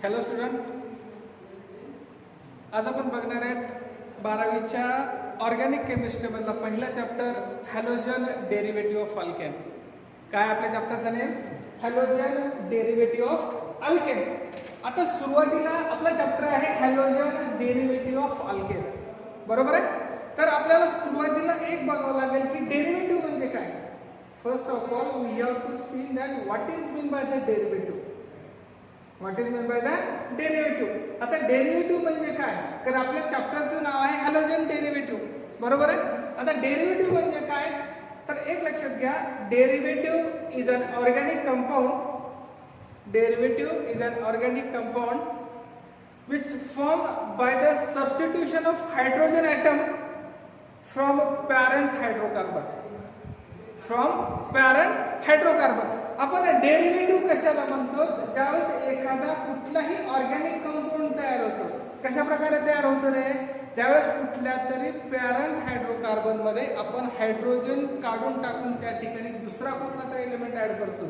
Hello student, आज आपण बघणार आहेत 12वीच्या ऑर्गॅनिक केमिस्ट्रीमधला पहिला chapter halogen derivative of alkane. काय आपल्या चॅप्टरचं name? Halogen derivative of alkane. आता सुरुवातीला आपला चॅप्टर आहे हॅलोजन डेरिव्हेटिव्ह ऑफ अल्केन, बरोबर आहे. तर आपल्याला सुरुवातीला एक बघावं लागेल की डेरिव्हेटिव्ह म्हणजे काय. First of all we have to see that what is mean by the derivative. What is mean by the derivative. आता डेरिव्हेटिव्ह म्हणजे काय, तर आपल्या चॅप्टरचं नाव आहे हॅलोजन डेरिव्हेटिव्ह, बरोबर आहे. आता डेरिव्हेटिव्ह म्हणजे काय, तर एक लक्षात घ्या, derivative is an organic compound. Derivative is an organic compound which formed by the substitution of hydrogen atom from parent hydrocarbon. From parent hydrocarbon. आपण डेरिव्हेटिव्ह कशाला म्हणतो, ज्यावेळेस एखादा कुठलाही ऑर्गॅनिक कंपाऊंड तयार होतो. कशा प्रकारे तयार होतो रे, ज्यावेळेस कुठल्या तरी पॅरेंट हायड्रोकार्बन मध्ये आपण हायड्रोजन काढून टाकून त्या ठिकाणी दुसरा कुठला तरी एलिमेंट ऍड करतो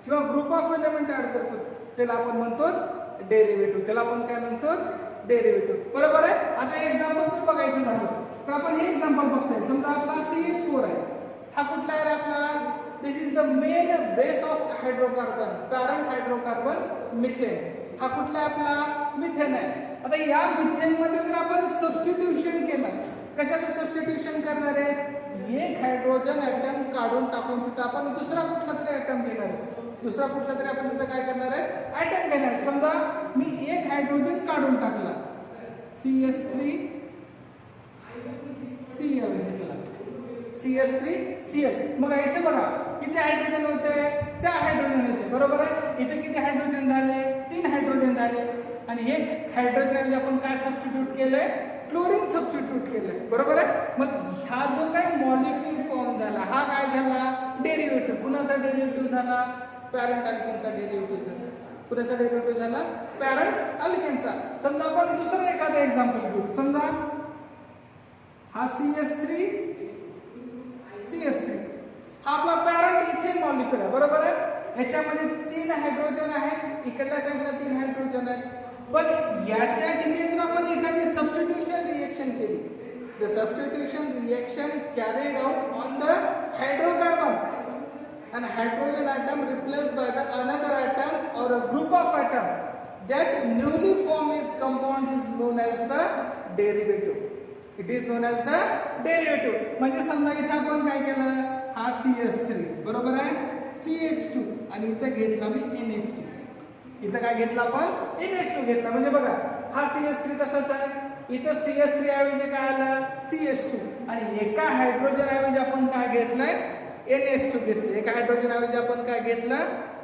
किंवा ग्रुप ऑफ एलिमेंट ऍड करतो, त्याला आपण म्हणतो डेरिव्हेटिव्ह. त्याला आपण काय म्हणतो, डेरिव्हेटिव्ह, बरोबर आहे. आता एक्झाम्पल जर बघायचं झालं तर आपण हे एक्झाम्पल बघतोय. समजा आपला CH4 आहे, हा कुठला आहे आपला, this is the main base of hydrocarbon, parent hydrocarbon methane. हा कुठला आहे आपला, मिथेन आहे. आता या मिथेन मध्ये जर आपण सबस्टिट्यूशन केलं, कशाचं सबस्टिट्यूशन करणार आहे, एक हायड्रोजन ऍटम काढून टाकून तिथं आपण दुसरा कुठला तरी ऍटम घेणार आहे. दुसरा कुठला तरी आपण तिथं काय करणार आहे, ऍटम घेणार. समजा मी एक हायड्रोजन काढून टाकला, CH3Cl घेतला, CH3Cl. मग इथे बघा किती हायड्रोजन होते, 4 हायड्रोजन होते, बरोबर आहे. इथे किती हायड्रोजन झाले, 3 हायड्रोजन झाले. आणि एक हायड्रोजन आपण काय सबस्टिट्यूट केलंय, क्लोरीन सबस्टिट्यूट केलंय, बरोबर आहे. मग हा जो काही मॉलिक्यूल फॉर्म झाला, हा काय झाला, डेरिव्हेटिव्ह. कुणाचा डेरिव्हेटिव्ह झाला, पॅरेंट अल्केनचा डेरिव्हेटिव्ह झाला. कुणाचा डेरिव्हेटिव्ह झाला, पॅरेंट अल्केनचा. समजा आपण दुसरं एखादं एक्झाम्पल घेऊ. समजा हा CH3 हा आपला पॅरेंट इथेन मॉलिक्यूल आहे, बरोबर आहे. ह्याच्यामध्ये 3 हायड्रोजन आहेत, इकडल्या साईडला 3 हायड्रोजन आहेत. पण याच्या ठिकाणी आपण एखादी सबस्टिट्यूशन रिएक्शन केली, the substitution reaction carried out on the hydrocarbon and hydrogen atom replaced by the another atom or a group of atom, that newly formed is compound is known as the derivative. It is known as the derivative. म्हणजे समजा इथे आपण काय केलं, हा CH3 बरोबर आहे, CH2 आणि इथे घेतला मी NH2. इथे काय घेतला आपण, NH2 घेतला. म्हणजे बघा हा CH3 तसाच आहे, इथं CH3 ऐवजी काय आलं, CH2. आणि एका हायड्रोजन ऐवजी आपण काय घेतलंय, NH2 घेतले. एका हायड्रोजन ऐवजी आपण काय घेतलं,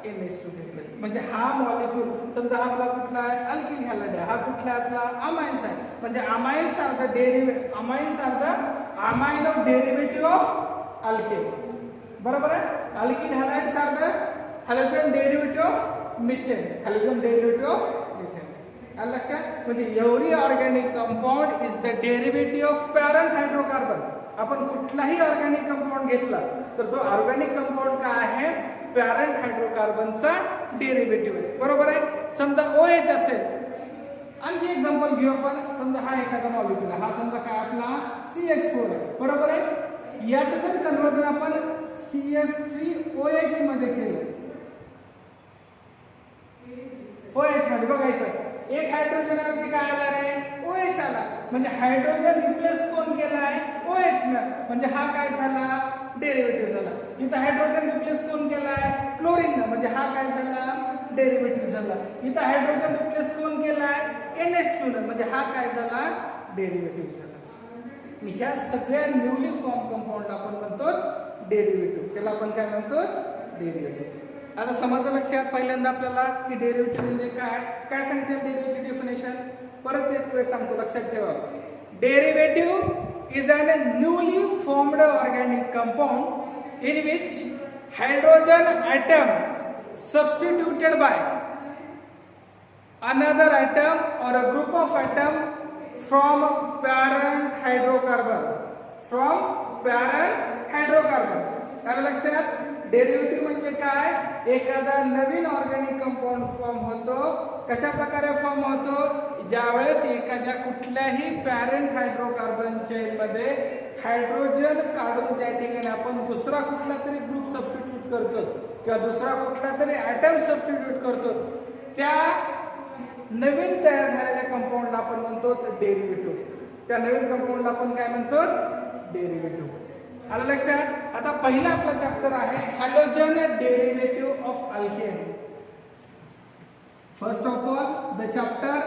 NH2 घेतलं. म्हणजे हा मॉलिक्यूल समजा आपला कुठला आहे, अल्किल हॅलाइड आहे. हा कुठला आहे आपला, अमाइन्स आहे. म्हणजे amines are the derivative, amines are the amino derivative of alkane, बरोबर आहे. Alkyl halides are the halogen derivative of methane, halogen derivative of methane. आलं लक्षात. म्हणजे every organic compound is the derivative of parent hydrocarbon. आपण कुठलाही organic compound घेतला तर तो ऑर्गॅनिक कंपाऊंड काय आहे, पॅरेंट हायड्रोकार्बनचा डेरिव्हेटिव्ह आहे, बरोबर आहे. समजा OH असेल, आणखी एक्झाम्पल घेऊ आपण. समजा हा एखादा मॉलिक्यूल आहे, हा समजा काय आपला CH4 आहे, बरोबर आहे. याचं जर कन्वर्जन आपण CH3OH मध्ये केलं, OH मध्ये बघा इथं एक हायड्रोजन ऐवजी काय आला रे, OH आला. म्हणजे हायड्रोजन रिप्लेस कोण केलाय, OH न. म्हणजे हा काय झाला, डेरिव्हेटिव्ह झाला. इथं हायड्रोजन रिप्लेस कोण केलाय, क्लोरीन न. म्हणजे हा काय झाला, डेरिव्हेटिव्ह झाला. इथं हायड्रोजन रिप्लेस कोण केलाय, NH2 न. म्हणजे हा काय झाला, डेरिव्हेटिव्ह झाला. ह्या सगळ्या न्यूली फॉर्म कंपाऊंड आपण म्हणतो डेरिव्हेटिव्ह. त्याला आपण काय म्हणतो, डेरिव्हेटिव्ह. आता समजलं लक्षात. पहिल्यांदा आपल्याला की डेरिव्हेटिव्ह म्हणजे काय, काय सांगते डेरिव्हेटिव्ह डेफिनेशन. परत एक वेळ सांगतो, लक्षात ठेवा. Derivative is an newly formed organic compound in which hydrogen atom substituted by another atom or a group of atom from parent hydrocarbon. From parent hydrocarbon. आलं लक्षात. डेरिव्हेटिव्ह म्हणजे काय? एखादा नवीन ऑर्गॅनिक कंपाऊंड फॉर्म होतो. कशा प्रकारे फॉर्म होतो? ज्यावेळेस एखाद्या कुठल्याही पॅरेंट हायड्रोकार्बन चेनमध्ये हायड्रोजन काढून त्या ठिकाणी आपण दुसरा कुठला तरी ग्रुप सबस्टिट्यूट करतो किंवा दुसरा कुठला तरी ॲटम सबस्टिट्यूट करतो, त्या नवीन तयार झालेल्या कंपाऊंडला आपण म्हणतो डेरिव्हेटिव्ह. त्या नवीन कंपाऊंडला आपण काय म्हणतो? डेरिव्हेटिव्ह. आलं लक्षात? आता पहिला आपला चॅप्टर आहे halogen derivative of alkane. First of all the chapter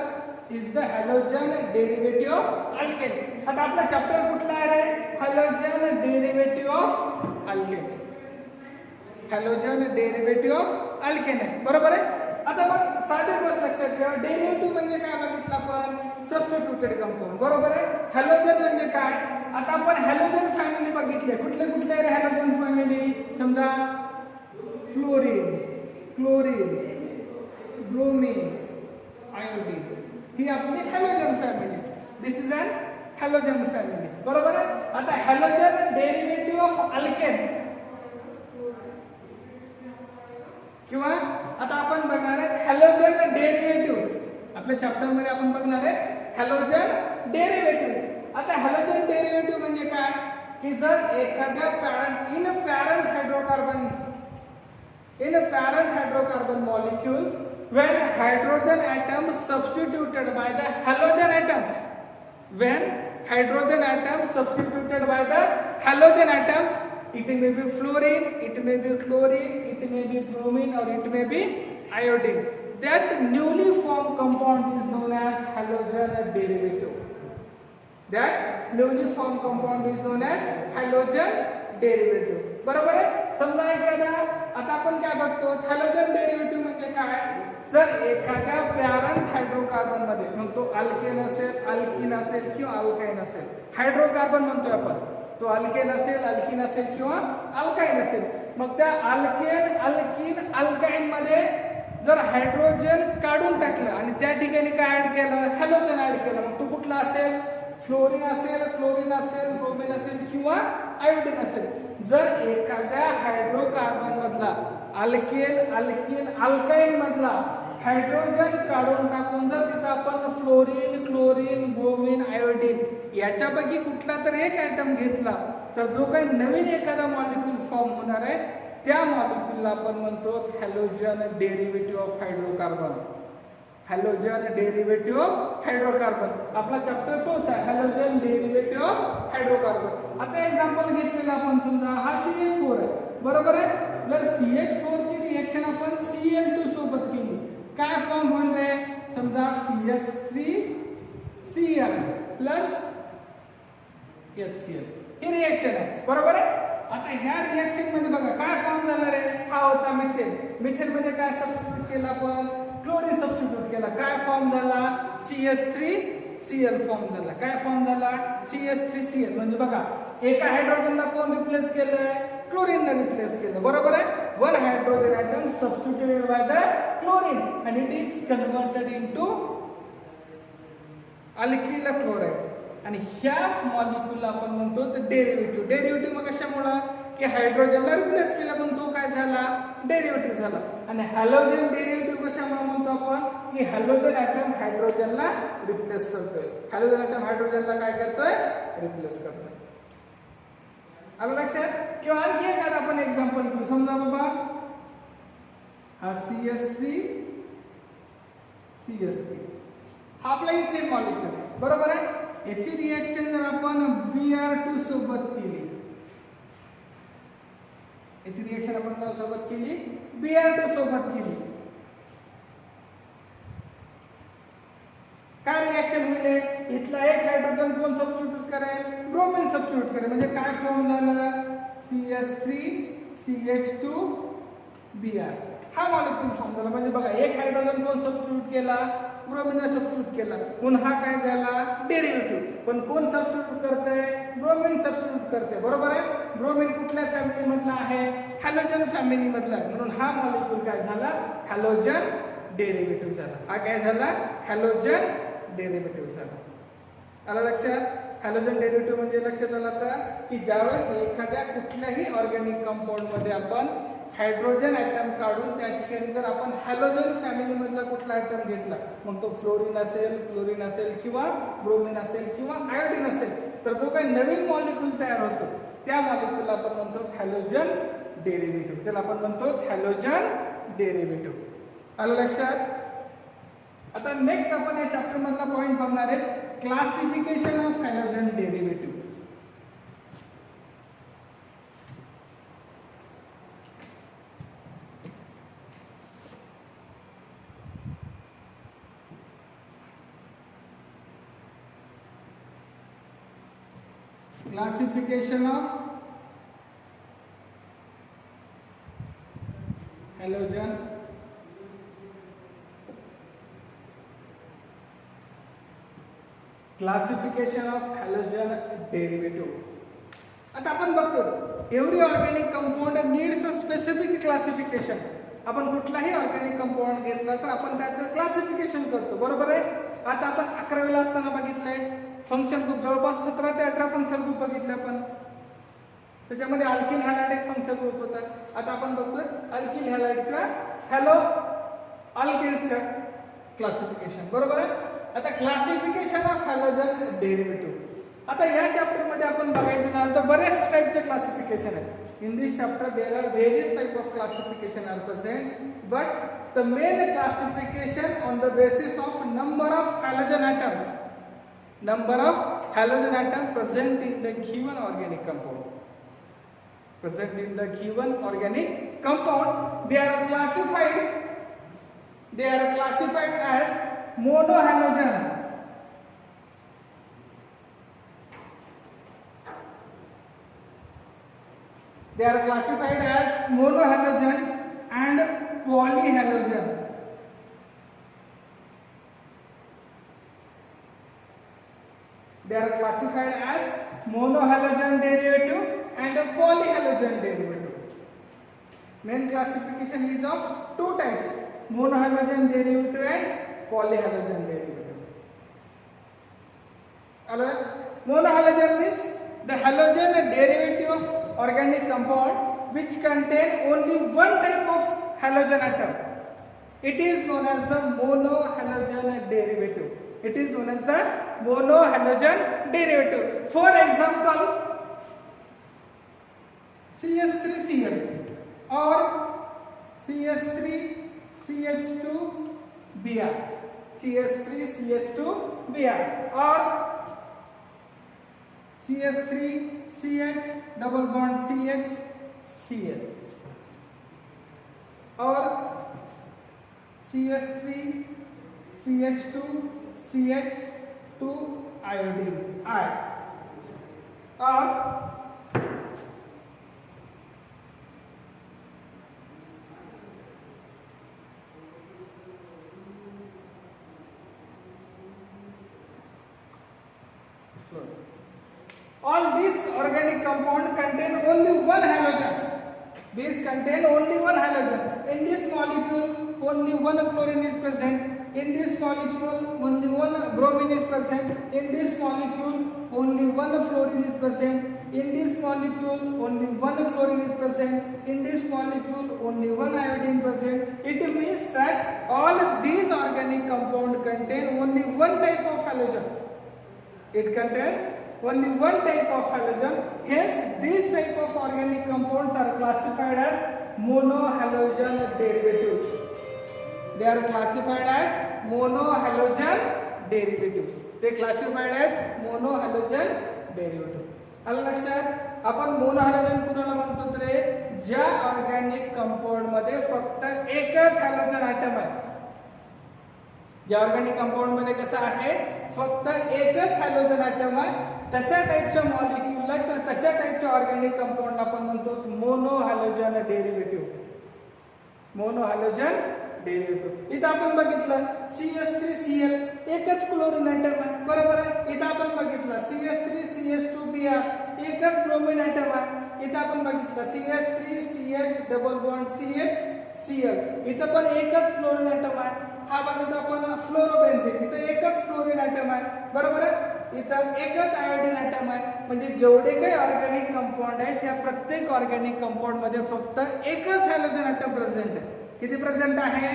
is the halogen derivative of alkane. आता आपला चॅप्टर कुठला आहे रे? Halogen derivative of alkane. Halogen derivative of alkane आहे, बरोबर आहे. आता मग साधी गोष्ट लक्षात ठेवा, डेरिव्हेटिव्ह म्हणजे काय बघितलं आपण? सबस्टिट्यूटेड कंपाऊंड, बरोबर आहे. हॅलोजन म्हणजे काय? आता आपण हॅलोजन फॅमिली बघितले. कुठले कुठले हॅलोजन फॅमिली? समजा फ्लोरीन, क्लोरीन, ब्रोमीन, आयोडीन, ही आपली halogen family. This is an halogen family, बरोबर आहे. आता हॅलोजन डेरिव्हेटिव्ह ऑफ अल्केन किंवा आता आपण बघणार आहे हॅलोजन डेरिव्हेटिव्ह्ज. आपल्या चॅप्टर मध्ये आपण बघणार आहे हॅलोजन डेरिव्हेटिव्ह्ज. आता हॅलोजन डेरिव्हेटिव्ह म्हणजे काय? की जर एखाद्या parent hydrocarbon molecule when hydrogen atoms substituted by the halogen atoms, when hydrogen atoms substituted by the halogen atoms, it may be fluorine, it may be chlorine, it may be bromine, or it may be iodine. That newly formed compound is known as halogen derivative. That newly formed compound is known as halogen derivative. बरोबर आहे. समजा एखादा, आता आपण काय बघतो, halogen derivative म्हणजे काय? जर एखाद्या पॅरेंट हायड्रोकार्बन मध्ये, मग तो अल्केन असेल, अल्कीन असेल किंवा अल्काइन असेल, हायड्रोकार्बन म्हणतोय आपण, तो अल्केन असेल, अल्कीन असेल किंवा अल्काइन असेल, मग त्या अल्केन, अल्कीन, अल्काइन मध्ये जर हायड्रोजन काढून टाकलं आणि त्या ठिकाणी काय ऍड केलं? हॅलोजन ऍड केलं, मग तो कुठला असेल? फ्लोरीन असेल, क्लोरीन असेल, ब्रोमीन असेल किंवा आयोडीन असेल. जर एखाद्या हायड्रोकार्बन मधला अल्केन, अल्कीन, अल्काइन मधला हायड्रोजन काढून टाकून जर तिथं आपण फ्लोरीन, क्लोरीन, ब्रोमीन, आयोडीन याच्यापैकी कुठला तर एक ॲटम घेतला, तर जो काही नवीन एखादा मॉलिक्यूल फॉर्म होणार आहे त्या मॉलिक्यूलला आपण म्हणतो halogen derivative of hydrocarbon. Halogen derivative of hydrocarbon. आपला चॅप्टर तोच आहे, हॅलोजन डेरिव्हेटिव्ह ऑफ हायड्रोकार्बन. आता एक्झाम्पल घेतलेलं आपण, समजा हा CH4 आहे, बरोबर आहे. जर CH4 ची रिएक्शन आपण Cl2 सोबत केली, काय फॉर्म होईल रे? समजा CH3Cl प्लस HCl, ही रिएक्शन आहे, बरोबर आहे. आता ह्या रिएक्शन मध्ये बघा काय फॉर्म झाला रे? हा होता मिथेन. मिथेन मध्ये काय सबस्टिट्यूट केला आपण? क्लोरीन सबस्टिट्यूट केला. काय फॉर्म झाला? CH3Cl फॉर्म झाला. काय फॉर्म झाला? CH3Cl. म्हणजे बघा एका हायड्रोजनला कोण रिप्लेस केलंय? क्लोरीनने रिप्लेस केलं, बरोबर आहे. One hydrogen atom substituted by the chlorine and it is converted into alkyl chloride. आणि ह्या मॉलिक्यूलला आपण म्हणतो डेरिव्हेटिव्ह. डेरिव्हेटिव्ह मग कशामुळे? की हायड्रोजनला रिप्लेस केला पण तो काय झाला? डेरिव्हेटिव्ह झाला. आणि हॅलोजन डेरिव्हेटिव्ह कशामुळे म्हणतो आपण? की हॅलोजन ॲटम हायड्रोजनला रिप्लेस करतोय. हॅलोजन ॲटम हायड्रोजनला काय करतोय? रिप्लेस करतोय. आलं लक्षात? किंवा आणखी एखादा आपण एक्झाम्पल घेऊ. समजा बाबा हा CH3 हा आपला इथे मॉलिक्यूल आहे, बरोबर आहे. याची रिएक्शन जर आपण Br2 सोबत केली, याची रिएक्शन आपण सोबत केली, Br2 सोबत केली, काय रिएक्शन होईल? इथला एक हायड्रोजन कोण सबस्टिट्यूट करेल? ब्रोमीन सबस्टिट्यूट करेल. म्हणजे काय फॉर्म झालं? CH3CH2Br. हा मॉलिक्यूल फॉर्म झाला. म्हणजे बघा एक हायड्रोजन कोण सबस्टिट्यूट केला? ब्रोमीनने सबस्टिट्यूट केला. पुन्हा काय झाला? डेरिव्हेटिव्ह. पण कोण सबस्टिट्यूट करते? ब्रोमीन सबस्टिट्यूट करते, बरोबर आहे. ब्रोमीन कुठल्या फॅमिली मधला आहे? हॅलोजन फॅमिली मधला आहे. म्हणून हा मॉलिक्यूल काय झाला? हॅलोजन डेरिव्हेटिव्ह झाला. हा काय झाला? हॅलोजन डेरिव्हेटिव्ह झाला. आलं लक्षात? हॅलोजन डेरिव्हेटिव्ह म्हणजे लक्षात आलं आता की ज्यावेळेस एखाद्या कुठल्याही ऑर्गॅनिक कंपाऊंड मध्ये आपण हायड्रोजन ॲटम काढून त्या ठिकाणी जर आपण हॅलोजन फॅमिली मधला कुठला ॲटम घेतला, मग तो फ्लोरीन असेल, क्लोरीन असेल किंवा ब्रोमीन असेल किंवा आयोडीन असेल, तर जो काही नवीन मॉलिक्यूल तयार होतो त्या मॉलिक्यूलला आपण म्हणतो हॅलोजन डेरिव्हेटिव्ह. त्याला आपण म्हणतो हॅलोजन डेरिव्हेटिव्ह. आलं लक्षात? आता नेक्स्ट आपण या चॅप्टर मधला पॉइंट बघणार आहे, classification of halogen derivative. Classification of halogen derivative. आता आपण बघतो every organic compound needs a specific classification. आपण कुठलाही ऑर्गॅनिक कंपाऊंड घेतला तर आपण त्याचं क्लासिफिकेशन करतो, बरोबर आहे. आता आपण 11वीला असताना बघितलंय फंक्शन ग्रुप, जवळपास 17 ते 18 फंक्शन ग्रुप बघितले आपण. त्याच्यामध्ये अल्किल हॅलाइड एक फंक्शन ग्रुप होता. आता आपण बघतोय अल्किल हॅलाइड किंवा हॅलो अल्किल्सचं क्लासिफिकेशन, बरोबर आहे. आता क्लासिफिकेशन ऑफ हॅलोजन डेरिव्हेटिव्ह. आता या चॅप्टर मध्ये आपण बघायचं झालं तर बरेच टाइपचे क्लासिफिकेशन आहे. In this chapter there are various type of classification are present, but the main classification on the basis of number of halogen atoms. Number of halogen atom present in the given organic compound. Present in the given organic compound, they are classified as monohalogen. They are classified as monohalogen and polyhalogen. They are classified as monohalogen derivative and polyhalogen derivative. Main classification is of two types, monohalogen derivative and polyhalogen derivative. Alright, monohalogen means the halogen derivative of organic compound which contain only one type of halogen atom. It is known as the monohalogen derivative. It is known as the monohalogen derivative. For example, CH3Cl or CH3CH2Br, CH3CH2Br or CH3CH double bond CHCl or CH3CH2 CH2 iodine I or all these organic compound contain only one halogen. These contain only one halogen. In this molecule only one chlorine is present. In this molecule only one bromine is present. In this molecule only one fluorine is present. In this molecule only one chlorine is present. In this molecule only one iodine present. It means that all these organic compound contain only one type of halogen. It contains only one type of halogen. Hence these type of organic compounds are classified as monohalogen derivatives. They are classified as monohalogen derivatives. They classified as monohalogen derivatives. आलं लक्षात? आपण मोनोहॅलोजन कुणाला म्हणतो तर ज्या organic compound मध्ये फक्त एकच हॅलोजन ॲटम आहे. ज्या ऑर्गॅनिक कंपाऊंड मध्ये कसं आहे फक्त एकच हॅलोजन ॲटम आहे, तशा टाइपच्या मॉलिक्यूलला किंवा तशा टाइपच्या ऑर्गॅनिक कंपाऊंड आपण म्हणतो मोनोहॅलोजन डेरिव्हेटिव्ह. मोनोहॅलोजन डेरिव्हेटिव्ह. इथं आपण बघितलं CH3Cl एकच क्लोरीन ॲटम आहे, बरोबर आहे. इथं आपण बघितलं CH3CH2Br एकच ब्रोमीन ॲटम आहे. इथं आपण बघितलं CH3CH डबल बॉन्ड CHCl इथं पण एकच क्लोरीन ॲटम आहे. हा बघितलं आपण फ्लोरोबेन्झीन इथं एकच फ्लोरीन ॲटम आहे, बरोबर आहे. इथं एकच आयोडीन ॲटम आहे. म्हणजे जेवढे काही ऑर्गॅनिक कंपाऊंड आहेत त्या प्रत्येक ऑर्गॅनिक कंपाऊंड मध्ये फक्त एकच हॅलोजन ॲटम प्रेझेंट आहे. किती प्रेझेंट आहे?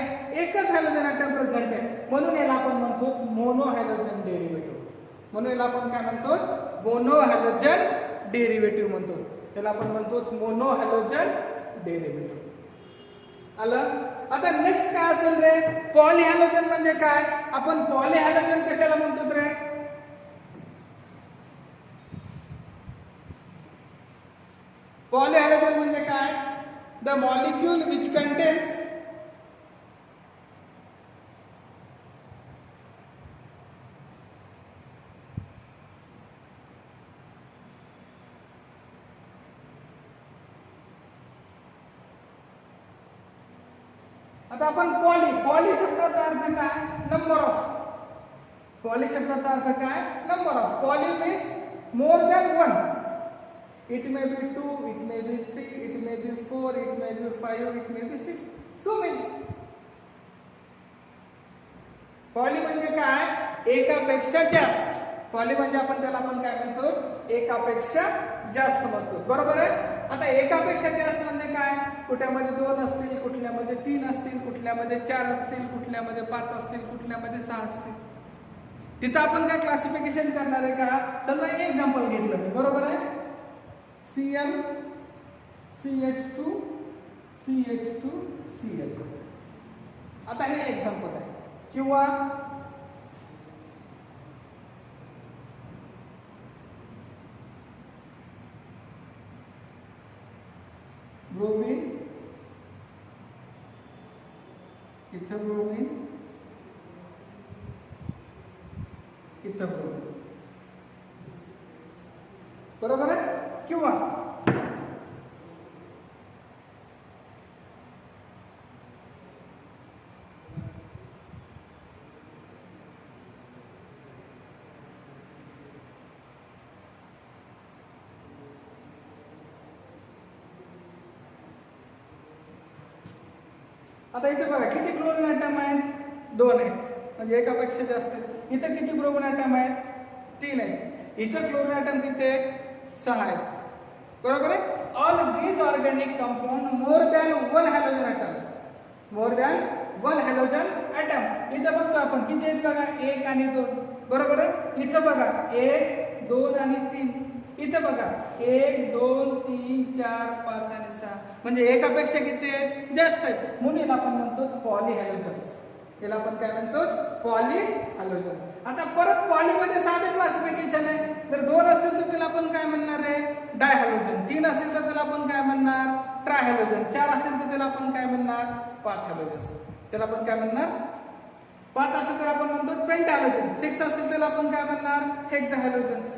एकच हॅलोजन ॲटम प्रेझेंट आहे. म्हणून याला आपण म्हणतो मोनो हॅलोजन डेरिव्हेटिव्ह. म्हणून याला आपण काय म्हणतो? मोनो हॅलोजन डेरिव्हेटिव्ह म्हणतो. त्याला आपण म्हणतो मोनो हॅलोजन डेरिव्हेटिव्ह. आलं? आता नेक्स्ट काय असेल रे? पॉलीहॅलोजन म्हणजे काय? आपण पॉलीहॅलोजन कशाला म्हणतो रे? पॉलीहॅलोजन म्हणजे काय? द मॉलिक्यूल विच कंटेन्स आता आपण पॉली शब्दाचा अर्थ काय? Number of. पॉली शब्दाचा अर्थ काय? Number of. Poly means more than one. It may be 2, it may be 3, it may be 4, it may be 5, it may be 6, so many. Poly म्हणजे काय? एकापेक्षा जास्त. पॉली म्हणजे आपण त्याला काय म्हणतो? एकापेक्षा जास्त समजतो. बरोबर आहे? आता एकापेक्षा जास्त म्हणजे काय? कुठल्यामध्ये 2 असतील, कुठल्यामध्ये 3 असतील, कुठल्यामध्ये 4 असतील, कुठल्यामध्ये 5 असतील, कुठल्यामध्ये 6 असतील. तिथं आपण काय क्लासिफिकेशन करणार आहे का? समजा एक एक्झाम्पल घेतलं मी. बरोबर आहे? Cl CH2 CH2 Cl. आता हे एक्झाम्पल आहे. किंवा ब्रोमीन, इथं ब्रोमीन, इथं ब्रोमीन. बरोबर आहे? किंवा आता इथे बघा किती क्लोरीन ॲटम आहेत? 2 आहेत. म्हणजे एकापेक्षा जास्त आहेत. इथं किती ब्रोमीन ॲटम आहेत? 3 आहेत. इथं क्लोरीन ॲटम किती आहेत? 6 आहेत. बरोबर आहे? All these organic compound more than 1 halogen atoms. More than 1 halogen atom. इथं बघतो आपण किती आहेत बघा? 1 आणि 2. बरोबर आहे? इथं बघा 1, 2 आणि 3. इथं बघा 1, 2, 3, 4, 5 आणि 6. म्हणजे एकापेक्षा किती आहेत? जास्त आहेत. म्हणून याला आपण म्हणतो पॉलीहॅलोजन्स. याला आपण काय म्हणतो? पॉलीहॅलोजन. आता परत पॉलीमध्ये साधं क्लासिफिकेशन आहे. जर 2 असेल तर त्याला आपण काय म्हणणार आहे? डायहॅलोजन. 3 असेल तर त्याला आपण काय म्हणणार? ट्रायहॅलोजन. 4 असेल तर त्याला आपण काय म्हणणार? 5 हॅलोजन्स. त्याला आपण काय म्हणणार? 5 असेल तर आपण म्हणतो पेंटाहॅलोजन. 6 असेल तर आपण काय म्हणणार? हेक्साहॅलोजन्स.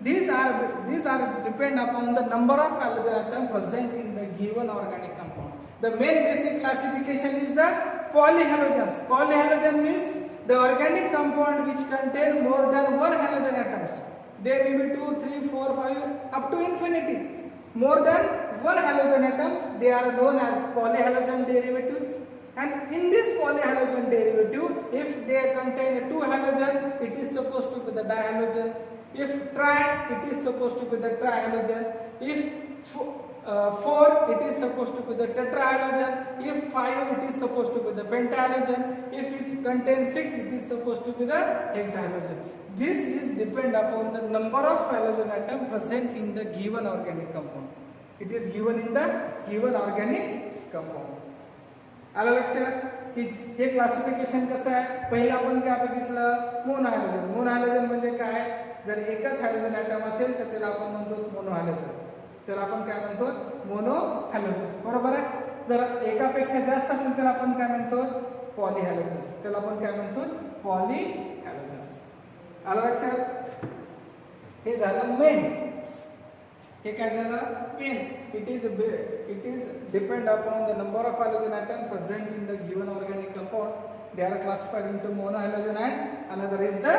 These are depend upon the number of halogen atoms present in the given organic compound. The main basic classification is the polyhalogens. Polyhalogen means the organic compound which contain more than 1 halogen atoms. They may be 2, 3, 4, 5 up to infinity. More than 1 halogen atoms, they are known as polyhalogen derivatives. And in this polyhalogen derivative, if they contain 2 halogen, it is supposed to be the dihalogen. If tri, it is supposed to be the trihalogen. If 4, it is supposed to be the tetrahalogen. If 5, it is supposed to be the pentahalogen. If it contains 6, it is supposed to be the hexahalogen. This is depend upon the number of halogen atom present in the given organic compound. It is given in the given organic compound. आलं लक्षात? की हे classification कसं आहे? पहिलं आपण काय बघितलं? मोनोहॅलोजन. मोनोहॅलोजन म्हणजे काय? जर एकच हॅलोजन ॲटम असेल तर त्याला आपण म्हणतो मोनोहॅलोजन. त्याला आपण काय म्हणतो? मोनोहॅलोजन. बरोबर आहे? जर एकापेक्षा जास्त असेल तर आपण काय म्हणतो? पॉलीहॅलोजन्स. त्याला आपण काय म्हणतो? पॉलीहॅलोजन्स. आलं लक्षात? हे झालं मेन. हे काय झालं? Main. It is depend upon the number of halogen atoms present in the given organic compound. They are classified into monohalogen and another is the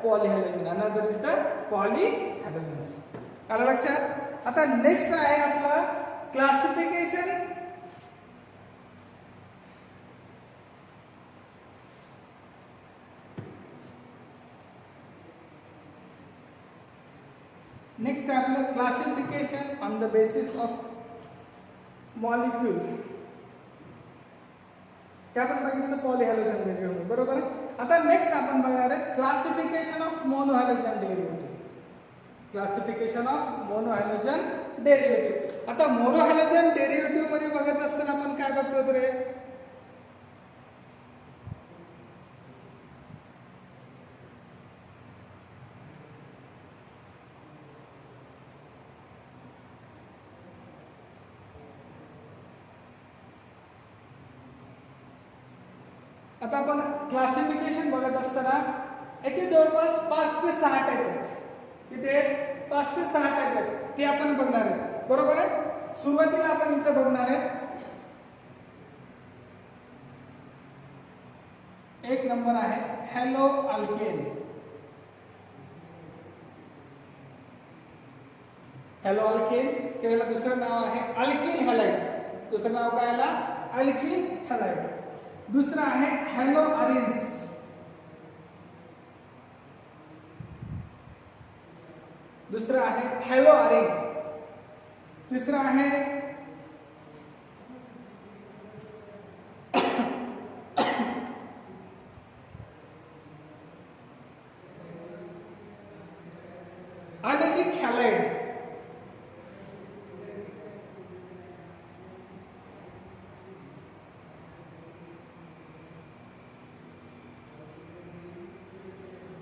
polyhalogen. Another is the polyhalogens. आलं लक्षात? आता next आहे आपलं classification next आहे आपलं classification on the basis of molecule. ते आपण बघितलं पॉलीहॅलोजन डेरिव्हेटिव्ह, बरोबर आहे. आता नेक्स्ट आपण बघणार आहे classification of monohalogen derivative. Classification of monohalogen derivative. आता मोनोहॅलोजन डेरिव्हेटिव्ह मध्ये बघत असताना आपण काय बघतो रे, आता आपण क्लासिफिकेशन बघत असताना याचे जवळपास 5 ते 6 टाईप आहेत. किती 5 ते 6 टाईप आहेत ते आपण बघणार आहेत, बरोबर आहे. सुरुवातीला आपण इथे बघणार आहे एक नंबर आहे हॅलो अल्केन. हॅलो अल्केन किंवा दुसरं नाव आहे अल्किल हॅलाइड. दुसरं नाव काय आला, अल्किल हॅलाइड. दुसरा आहे हॅलो अरेन्स. दुसरा आहे हॅलो अरेन. तिसरा आहे अलेलिक हॅलाइड.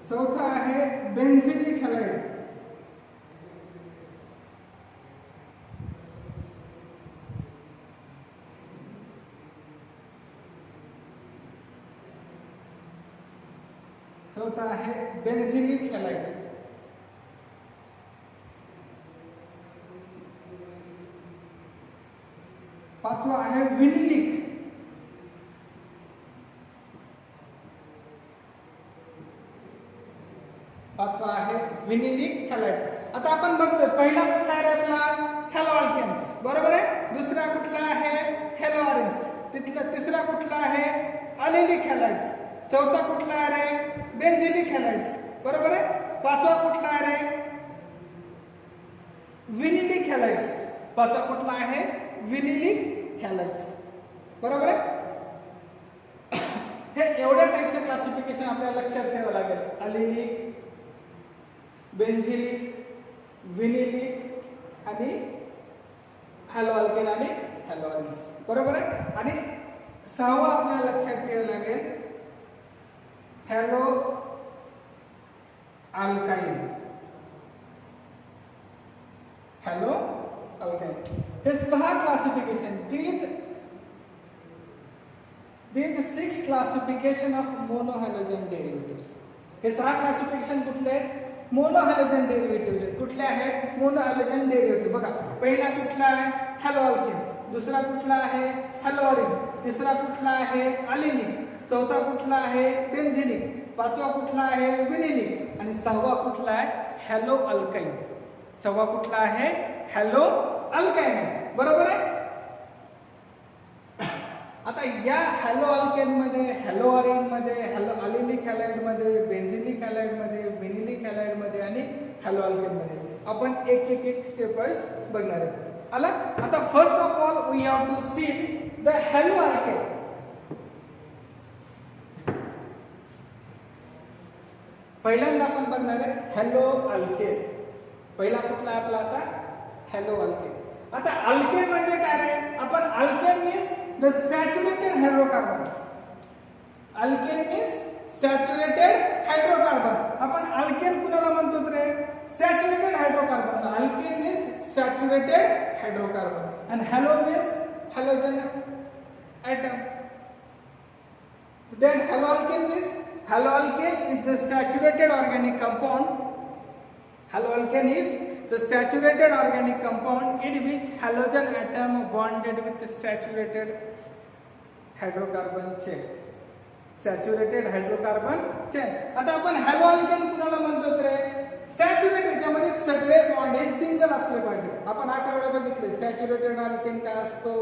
चौथा आहे बेन्झिलिक हॅलाइड. चौथा आहे बेन्झिलिक हॅलाइड. पाचवा आहे विनिलिक. पाचवा आहे विनिलिक हॅलाइड. आता आपण बघतो पहिला कुठला आहे आपला हॅलो अल्केन्स, बरोबर आहे. दुसरा कुठला आहे हॅलो अरेन्स. तिसरा कुठला आहे अलेलिक हॅलाइड्स. चौथा कुठला आहे रे बेन्झिलिक हॅलाइड्स, बरोबर आहे. पाचवा कुठला आहे रे विनिलिक हॅलाइड्स. पाचवा कुठला आहे विनिलिक हॅलाइड्स, बरोबर आहे. हे एवढ्या टाईपचं क्लासिफिकेशन आपल्याला लक्षात ठेवावं लागेल. अलेलिक, बेन्झिलिक, विनिलिक आणि हॅलो अल्केन आणि हॅलो अरेन्स, बरोबर आहे. आणि सहावं आपल्याला लक्षात ठेवावं लागेल हॅलो अल्काइन. Hello alkyne. हे 6 क्लासिफिकेशन, these 6 क्लासिफिकेशन ऑफ मोनोहॅलोजन डेरिव्हेटिव्स. हे 6 क्लासिफिकेशन कुठले आहेत, मोनोहॅलोजन डेरिव्हेटिव्ह आहेत. कुठले आहेत मोनोहॅलोजन डेरिव्हेटिव्ह. बघा पहिला कुठला आहे हॅलो अल्केन. दुसरा कुठला आहे हॅलो अरेन. तिसरा कुठला आहे अलेनिक. चौथा कुठला आहे बेन्झिलिक. पाचवा कुठला आहे विनिलिक. आणि सहावा कुठला आहे हॅलो अल्काइन. सहावा कुठला आहे हॅलो अल्काइन, बरोबर आहे. आता या हॅलो अल्केन मध्ये, हॅलो अरेन मध्ये, हॅलो अलेनिक हॅलाइड मध्ये, बेन्झिलिक हॅलाइड मध्ये, विनिलिक हॅलाइड मध्ये आणि हॅलो अल्केन मध्ये आपण एक स्टेप वाइज बघणार आहे. आला. आता first of all we have to see the halo alkane. पहिल्यांदा आपण बघणार आहे हॅलो अल्केन. पहिला कुठला आपला आता हॅलो अल्केन. आता अल्केन म्हणजे काय रे, आपण alkane means the saturated hydrocarbon. Alkane means saturated hydrocarbon. आपण अल्केन कुणाला म्हणतो रे, saturated hydrocarbon. Alkane means saturated hydrocarbon and halo means halogen atom. Then haloalkane means, haloalkane is the saturated organic compound. Haloalkane is the saturated organic compound in which halogen atom bonded with the saturated hydrocarbon chain. Saturated hydrocarbon chain. आता आपण haloalkane कुणाला म्हणतो रे, saturated याच्यामध्ये सगळे bond हे single असले पाहिजे. आपण 11 वेळा बघितले सॅच्युरेटेड अल्केन काय असतो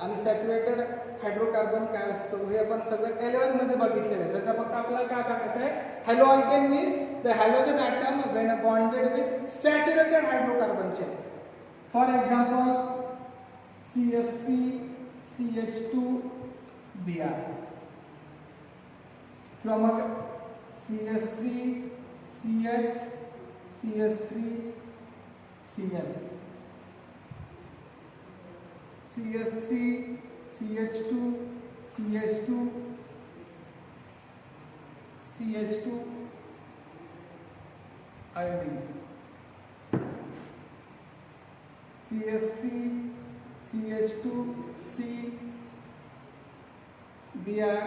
आणि सॅच्युरेटेड हायड्रोकार्बन काय असतो हे आपण सगळं 11 मध्ये बघितलेलं आहे. सध्या फक्त आपल्याला काय बघायचं आहे, halo alkane means the halogen atom when bonded with saturated hydrocarbon chain. For example CH3 CH2 Br किंवा मग CH3 CH CH3 Cl CH3 CH2 CH2 CH2 iodine CH3 CH2 C Br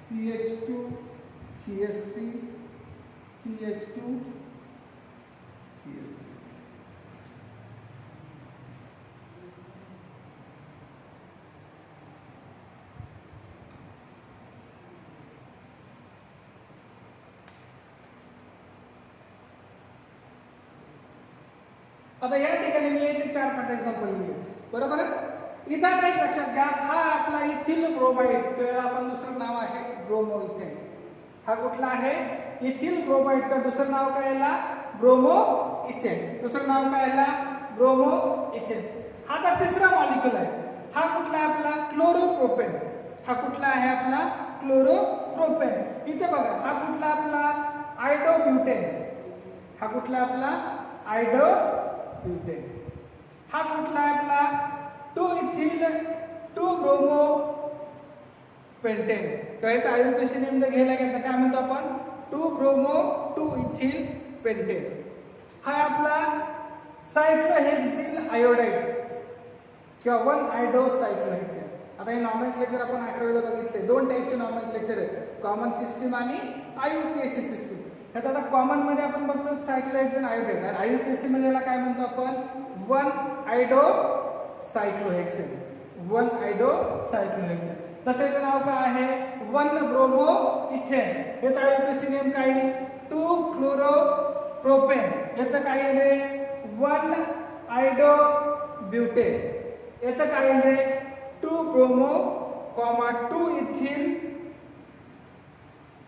CH2 CH3 CH2 CH3. आता या ठिकाणी मी येथे 4-5 example लिहिले, बरोबर आहे. इथं काही लक्षात घ्या, हा आपला इथिल ब्रोमाइड, त्याला आपण दुसरं नाव आहे ब्रोमो इथेन. हा कुठला आहे, इथिल ब्रोमाइड. का दुसरं नाव काय याला, ब्रोमो इथेन. दुसरं नाव काय याला, ब्रोमो इथेन. हा आता तिसरा मॉलिक्यूल आहे. हा कुठला आहे आपला, क्लोरोप्रोपेन. हा कुठला आहे आपला, क्लोरोप्रोपेन. इथे बघा, हा कुठला आपला, आयडोब्युटेन. हा कुठला आपला, आयडोब्युटेन. हा कुठला आहे आपला, 2 इथिल 2 ब्रोमो पेंटेन. याचा आययुपीएसी नेम जर घ्यायला गेलं तर काय म्हणतो आपण, 2 ब्रोमो 2 इथिल पेंटेन. हा आपला सायक्लोहेक्सिल आयोडाइड किंवा 1 आयडोसायक्लोहेक्सेन. आता हे नॉमेनक्लेचर आपण 11 वेळा बघितले. 2 टाईपचे नॉमेनक्लेचर आहेत, कॉमन सिस्टीम आणि आययुपीएसी सिस्टीम. यात आता कॉमन मध्ये आपण बघतो सायक्लोहेक्सेन आयोडाइड, आणि आययुपीएसी मध्ये याला काय म्हणतो आपण, 1 आयडोसायक्लोहेक्सेन. 1 आयडोसायक्लोहेक्सेन. तसेच नाव काय आहे, 1 ब्रोमो इथेन. याचा आययुपीएसी नेम काय, 2 क्लोरोप्रोपेन. याचं काय आहे, 1 आयडोब्युटेन. याचं काय आहे, 2 ब्रोमो 2 इथिल,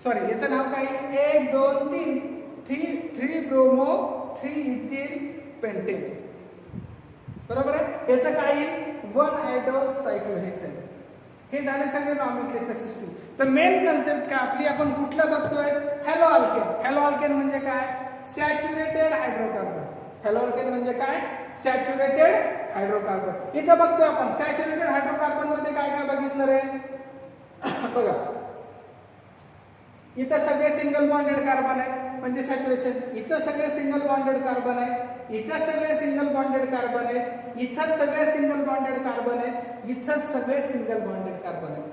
सॉरी याचं नाव काय, 1 2 3 3 ब्रोमो 3 इथिल पेंटेन. बरोबर आहे. याचं काय, 1 आयडोसायक्लोहेक्सेन. हे झाले सगळे नॉमेनक्लेचर सिस्टीम. तर मेन कन्सेप्ट काय आपली, आपण कुठलं बघतोय, हॅलो अल्केन. हॅलो अल्केन म्हणजे काय, सॅच्युरेटेड हायड्रोकार्बन. हॅलो अल्केन म्हणजे काय, सॅच्युरेटेड हायड्रोकार्बन. इथं बघतोय आपण सॅच्युरेटेड हायड्रोकार्बन मध्ये काय काय बघितलं रे, बघा इथं सगळे सिंगल बॉन्डेड कार्बन आहेत म्हणजे सॅच्युरेशन. इथं सगळे सिंगल बॉन्डेड कार्बन आहेत, इथं सगळे सिंगल बॉन्डेड कार्बन आहेत, इथं सगळे सिंगल बॉन्डेड कार्बन आहेत, इथं सगळे सिंगल बॉन्डेड कार्बन आहेत.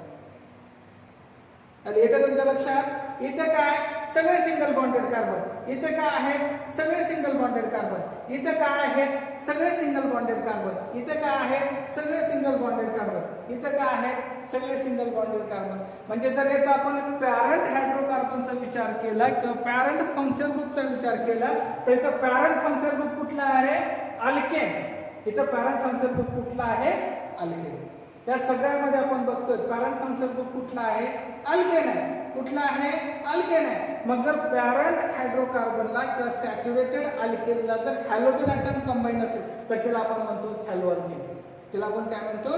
आणि इथं तुमच्या लक्षात, इथं काय, सगळे सिंगल बॉन्डेड कार्बन. इथं काय आहेत, सगळे सिंगल बॉन्डेड कार्बन. इथं काय आहेत, सगळे सिंगल बॉन्डेड कार्बन. इथं काय आहेत, सगळे सिंगल बॉन्डेड कार्बन. इथं काय आहेत, सगळे सिंगल बॉन्डेड कार्बन. म्हणजे जर याचा आपण पॅरंट हायड्रोकार्बनचा विचार केला किंवा पॅरंट फंक्शन ग्रुपचा विचार केला तर इथं पॅरंट फंक्शन ग्रुप कुठला आहे, अल्केन. इथं पॅरंट फंक्शन ग्रुप कुठला आहे, अल्केन. त्या सगळ्यामध्ये आपण बघतोय पॅरंट फंक्शन ग्रुप कुठला आहे, अल्केन आहे. कुठला आहे, अल्केन आहे. मग जर पॅरंट हायड्रोकार्बनला किंवा सॅच्युरेटेड अल्केनला जर हॅलोजन ॲटम कंबाईन असेल तर त्याला आपण म्हणतो हॅलो अल्केन. त्याला आपण काय म्हणतो,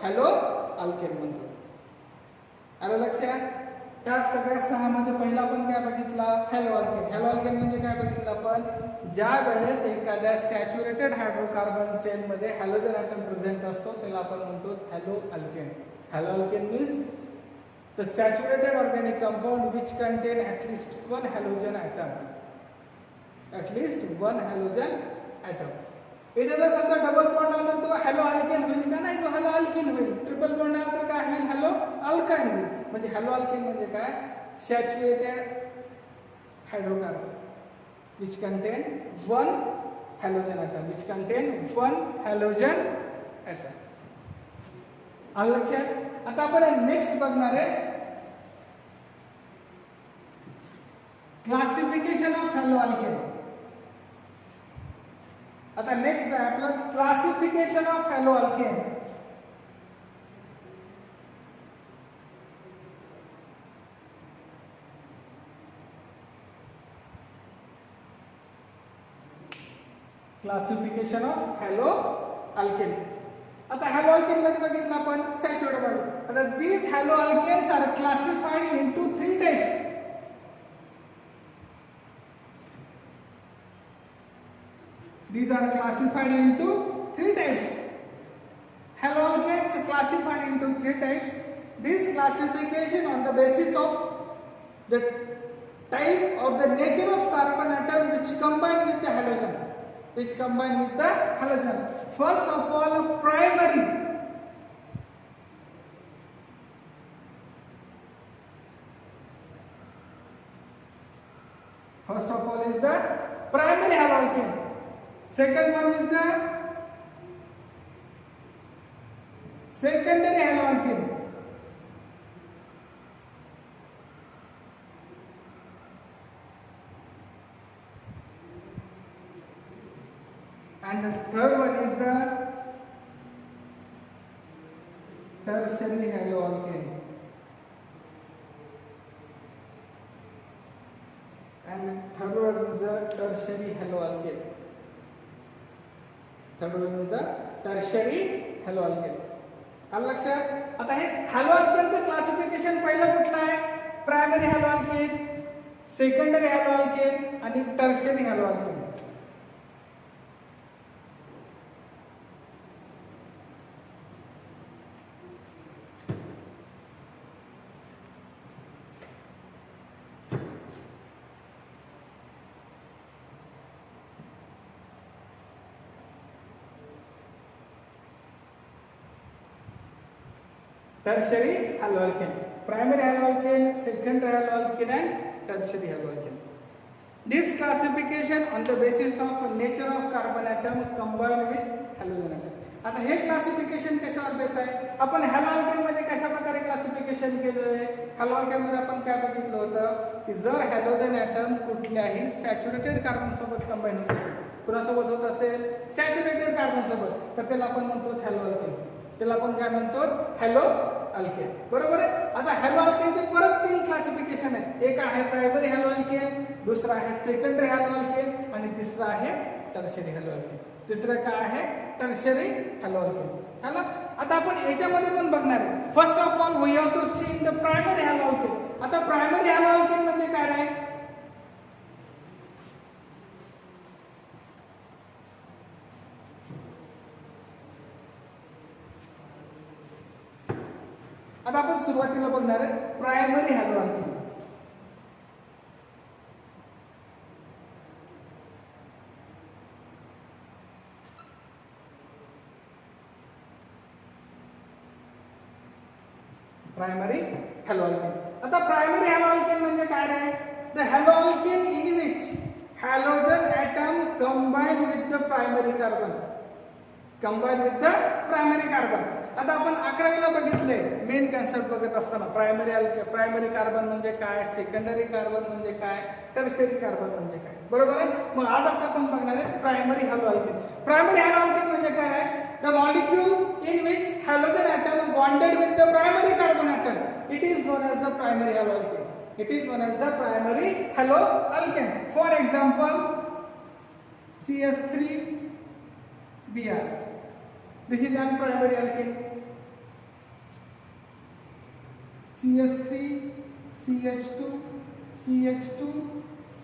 हॅलो अल्केन म्हणतो. आलं लक्षात. त्या सगळ्या 6 मध्ये पहिला आपण काय बघितला, हॅलो अल्केन. हॅलो अल्केन म्हणजे काय बघितलं आपण, ज्या वेळेस एखाद्या सॅच्युरेटेड हायड्रोकार्बन चेन मध्ये हॅलोजन ॲटम प्रेझेंट असतो त्याला आपण म्हणतो halo alkane. Halo alkane means the saturated organic compound which contain at least 1 halogen atom. At least 1 halogen atom. इथे जर समजा डबल बॉन्ड आला तर तो हॅलो अल्केन होईल का, नाही, तो हॅलो अल्केन होईल. ट्रिपल बॉन्ड आला तर काय होईल, हॅलो अल्काइन होईल. म्हणजे हॅलो अल्केन म्हणजे काय, saturated hydrocarbon which contain 1 halogen atom, which contain 1 halogen atom. आलं लक्षात. आता आपण नेक्स्ट बघणार आहे क्लासिफिकेशन ऑफ हॅलो अल्केन. आता नेक्स्ट आहे आपलं classification of halo alkane. Classification of halo alkane. आता हॅलो अल्केन मध्ये बघितलं आपण सॅच्युरेटेड. आता these halo alkanes are classified into 3 types. These are classified into 3 types. Haloalkanes classified into 3 types. This classification on the basis of the type or the nature of carbon atom which combine with the halogen. First of all, primary. First of all is the primary haloalkane. Second one is the secondary haloalkane. And the third one is the tertiary haloalkane. And third one is the tertiary haloalkane. Third one is the tertiary haloalkane. आलं लक्षात. आता हे हॅलोअल्केनचं classification पहिलं कुठलं आहे? Primary हॅलोअल्केन, secondary हॅलोअल्केन आणि tertiary हॅलोअल्केन. Tertiary haloalkane, primary haloalkane, secondary haloalkane and tertiary haloalkane. This classification on the basis of nature of carbon atom combined with halogen atom. आता हे क्लासिफिकेशन कशावर बेस आहे? आपण हॅलोअल्केन मध्ये कशा प्रकारे क्लासिफिकेशन केलं आहे? हॅलोअल्केन मध्ये आपण काय बघितलं होतं की जर हॅलोजन ॲटम कुठल्याही सॅच्युरेटेड कार्बन सोबत कंबाईन होत असेल, कुणासोबत होत असेल? सॅच्युरेटेड कार्बन सोबत, तर त्याला आपण म्हणतो हॅलोअल्केन. त्याला आपण काय म्हणतो? Halo alkane. बरोबर आहे. आता हॅलो अल्केनचे परत 3 क्लासिफिकेशन आहेत. एक आहे प्रायमरी हॅलो अल्केन, दुसरा आहे सेकंडरी हॅलो अल्केन आणि तिसरा आहे टर्शियरी हॅलो अल्केन. तिसरं काय आहे? Tertiary halo alkane. आला. आता आपण याच्यामध्ये पण बघणार आहे. First of all we have to see the primary halo alkane. आता प्रायमरी हॅलो अल्केन म्हणजे काय आहे? आता आपण सुरुवातीला बघणार आहे प्रायमरी हॅलोअल्केन. प्रायमरी हॅलोअल्केन. आता प्रायमरी हॅलोअल्केन म्हणजे काय आहे? The haloalkane in which halogen atom combine with the primary carbon. Combine with the primary carbon. आता आपण 11वीला बघितले मेन कन्सेप्ट बघत असताना प्रायमरी कार्बन म्हणजे काय, सेकंडरी कार्बन म्हणजे काय, टर्शियरी कार्बन म्हणजे काय. बरोबर आहे. मग आज आपण बघणार आहे प्रायमरी हॅलोअल्केन. प्रायमरी हॅलोअल्केन म्हणजे काय आहे? The molecule in which halogen atom bonded with the primary carbon atom, it is known as the primary haloalkane. It is known as the primary haloalkane. For example CH3Br. This is an primary alkane. CH3, CH2, CH2,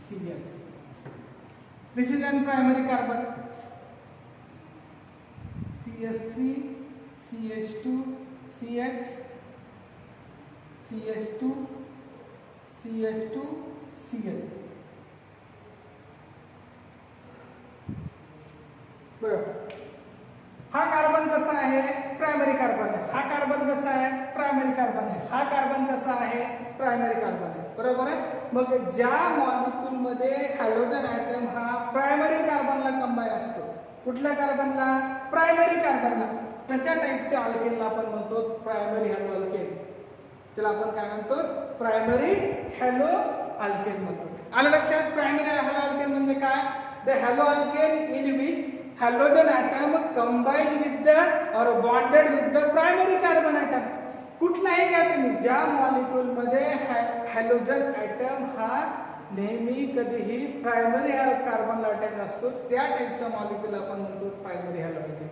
Cl. This is an primary carbon. CH3, CH2, CH, CH2, CH2, Cl. बरोबर. हा carbon कसा आहे? Primary carbon आहे. हा carbon कसा आहे? Primary carbon आहे. हा कार्बन कसा आहे? प्रायमरी कार्बन आहे. बरोबर आहे. मग ज्या मॉलिक्यूल मध्ये हॅलोजन ॲटम हा प्रायमरी कार्बनला कंबाईन असतो, कुठल्या कार्बनला? प्रायमरी कार्बनला, तशा टाईपच्या अल्केनला आपण म्हणतो प्रायमरी हॅलो अल्केन. त्याला आपण काय म्हणतो? प्रायमरी हॅलो अल्केन म्हणतो. आलं लक्षात? प्रायमरी हॅलो अल्केन म्हणजे काय? The halo alkane in which halogen atom combined with the or bonded with the primary carbon atom. कुठलाही घ्या तुम्ही, ज्या मॉलिक्यूल मध्ये हॅलोजन ॲटम हा नेहमी कधीही प्रायमरी कार्बनला अटॅच असतो, त्या टाईपचा मॉलिक्यूल आपण म्हणतो प्रायमरी हॅलो अल्केन.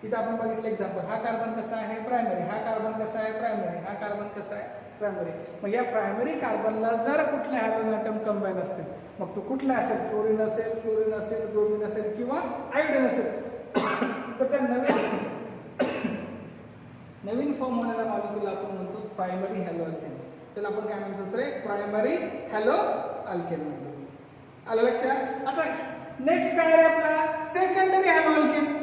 इथे आपण बघितलं एक्झाम्पल, हा कार्बन कसा आहे प्रायमरी, हा कार्बन कसा आहे प्रायमरी, हा कार्बन कसा आहे प्रायमरी. मग या प्रायमरी कार्बनला जर कुठला हॅलोजन ॲटम कंबाईन असतील, मग तो कुठला असेल, फ्लोरीन असेल, क्लोरीन असेल, ब्रोमीन असेल किंवा आयोडीन असेल, तर त्या नवीन फॉर्म होणाऱ्या मॉलिक्यूल आपण म्हणतो प्रायमरी हॅलो अल्केन. त्याला आपण काय म्हणतो, तर प्रायमरी हॅलो अल्केन म्हणतो. आलं लक्षात. आता नेक्स्ट काय आहे आपला, सेकंडरी हॅलो अल्केन.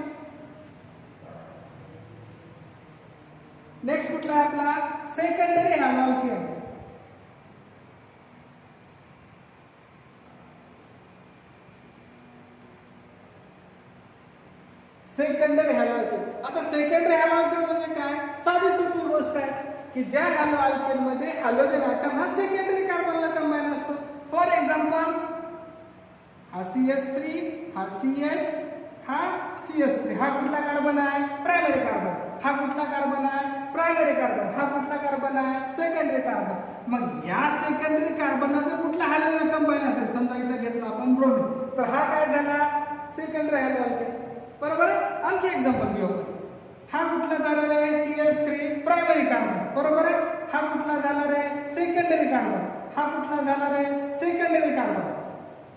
नेक्स्ट कुठला आहे आपला, secondary halo alkane. Secondary halo alkane. आता सेकंडरी हॅलो अल्केन म्हणजे काय, साधी सोपी गोष्ट आहे की ज्या हॅलो अल्केन मध्ये हॅलोजन ॲटम हा सेकंडरी कार्बनला कंबाईन असतो. फॉर एक्झाम्पल, हा CH3, हा CH, हा CH3, हा कुठला कार्बन आहे प्रायमरी कार्बन, हा कुठला कार्बन आहे प्रायमरी कार्बन, हा कुठला कार्बन आहे सेकंडरी कार्बन. मग या सेकंडरी कार्बनला जर कुठला हॅलोजन कंबाईन असेल, समजा इथे घेतला आपण ब्रोमीन, तर हा काय झाला सेकंडरी हॅलो अल्केन. बरोबर आहे. आणखी एक्झाम्पल घेऊ आपण, हा कुठला झाला रे CH3 प्रायमरी कार्बन, बरोबर आहे. हा कुठला झाला रे सेकंडरी कार्बन, हा कुठला झाला रे सेकंडरी कार्बन,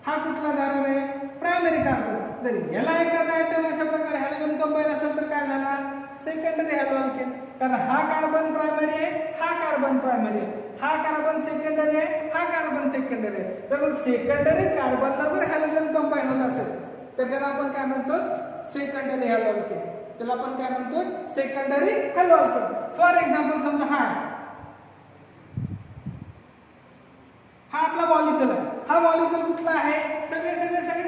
हा कुठला झाला रे प्रायमरी कार्बन. जर याला एखादा आयटम अशा प्रकारे हॅलोजन कंबाईन असेल तर काय झाला सेकंडरी हॅलो अल्केन. कारण हा कार्बन प्रायमरी आहे, हा कार्बन प्रायमरी आहे, हा कार्बन सेकंडरी आहे, हा कार्बन सेकंडरी आहे. तर मग सेकंडरी कार्बनला जर हॅलोजन कंबाईन होत असेल तर त्याला आपण काय म्हणतो सेकंडरी हॅलो अल्केन. त्याला आपण काय म्हणतो secondary halo alkane. For example समजा हा आपला मॉलिक्यूल आहे, हा मॉलिक्यूल कुठला आहे, सगळे